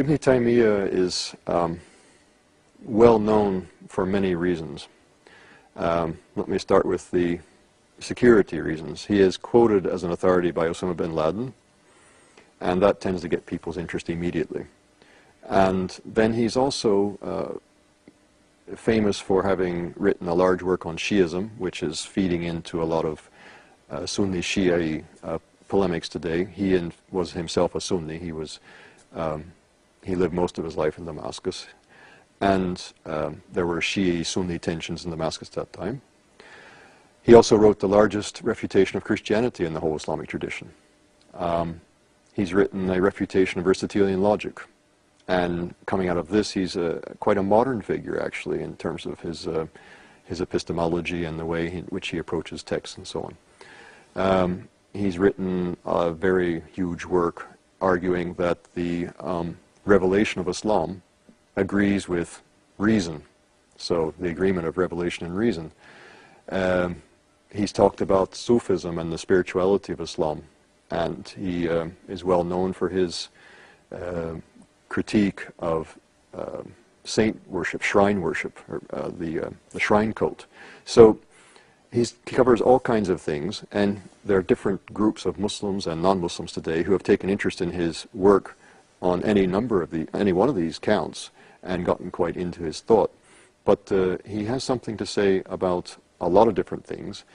Ibn Taymiyyah is well known for many reasons. Let me start with the security reasons. He is quoted as an authority by Osama bin Laden, and that tends to get people's interest immediately. And then he's also famous for having written a large work on Shiism, which is feeding into a lot of Sunni Shia polemics today. He was himself a Sunni. He lived most of his life in Damascus, and there were Shia-Sunni tensions in Damascus at that time. He also wrote the largest refutation of Christianity in the whole Islamic tradition. He's written a refutation of Aristotelian logic, and coming out of this, he's quite a modern figure, actually, in terms of his epistemology and the way in which he approaches texts and so on. He's written a very huge work arguing that the revelation of Islam agrees with reason, so the agreement of revelation and reason. He's talked about Sufism and the spirituality of Islam, and he is well known for his critique of saint worship, shrine worship, or the shrine cult. So he covers all kinds of things, and there are different groups of Muslims and non-Muslims today who have taken interest in his work on any one of these counts and gotten quite into his thought. But he has something to say about a lot of different things.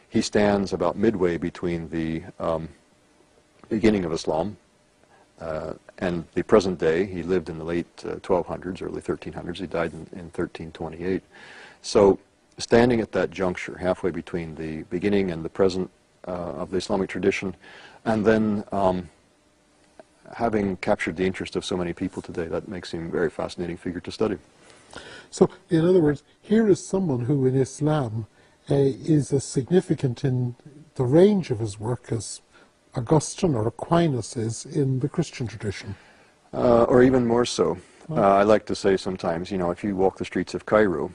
He stands about midway between the beginning of Islam and the present day. He lived in the late 1200s, early 1300s. He died in 1328. So standing at that juncture, halfway between the beginning and the present of the Islamic tradition, and then having captured the interest of so many people today, that makes him a very fascinating figure to study. So, in other words, here is someone who in Islam is as significant in the range of his work as Augustine or Aquinas is in the Christian tradition. Or even more so. I like to say sometimes, you know, if you walk the streets of Cairo,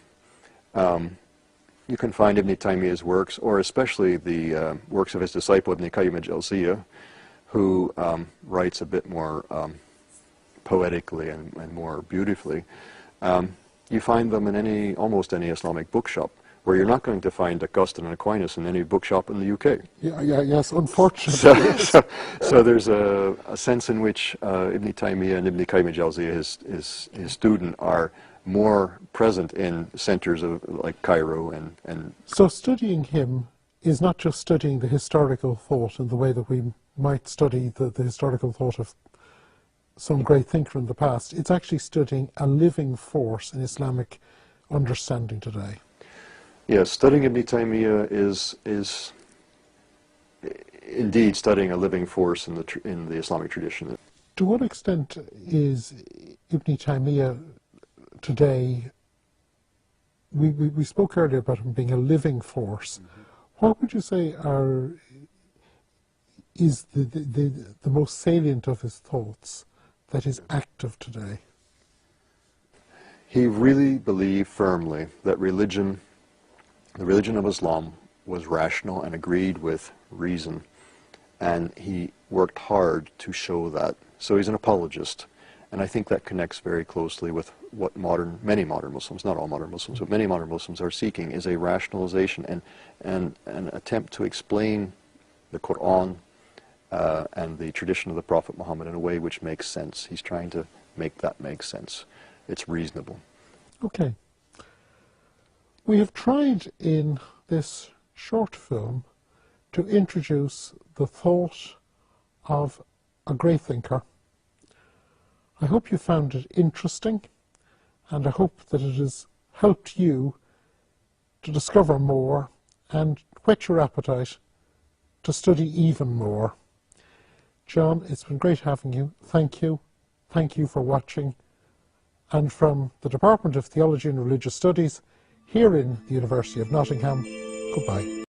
you can find Ibn Taymiyyah's works, or especially the works of his disciple Ibn Qayyim al-Jawziyya, who writes a bit more poetically and more beautifully. You find them in almost any Islamic bookshop, where you're not going to find Augustine and Aquinas in any bookshop in the UK. Yes, unfortunately. So there's a sense in which Ibn Taymiyyah and Ibn Qayyim al-Jawziyya, his student, are more present in centers of like Cairo and. So studying him is not just studying the historical thought in the way that we might study the historical thought of some great thinker in the past. It's actually studying a living force in Islamic understanding today. Yes, studying Ibn Taymiyyah is indeed studying a living force in the Islamic tradition. To what extent is Ibn Taymiyyah today? We spoke earlier about him being a living force. Mm-hmm. What would you say is the most salient of his thoughts that is active today? He really believed firmly that the religion of Islam was rational and agreed with reason, and he worked hard to show that. So he's an apologist, and I think that connects very closely with what many modern Muslims, not all modern Muslims, but many modern Muslims are seeking, is a rationalization and an attempt to explain the Quran and the tradition of the Prophet Muhammad in a way which makes sense. He's trying to make that make sense. It's reasonable. Okay. We have tried in this short film to introduce the thought of a great thinker. I hope you found it interesting, and I hope that it has helped you to discover more and whet your appetite to study even more. John, it's been great having you. Thank you. Thank you for watching. And from the Department of Theology and Religious Studies here in the University of Nottingham, goodbye.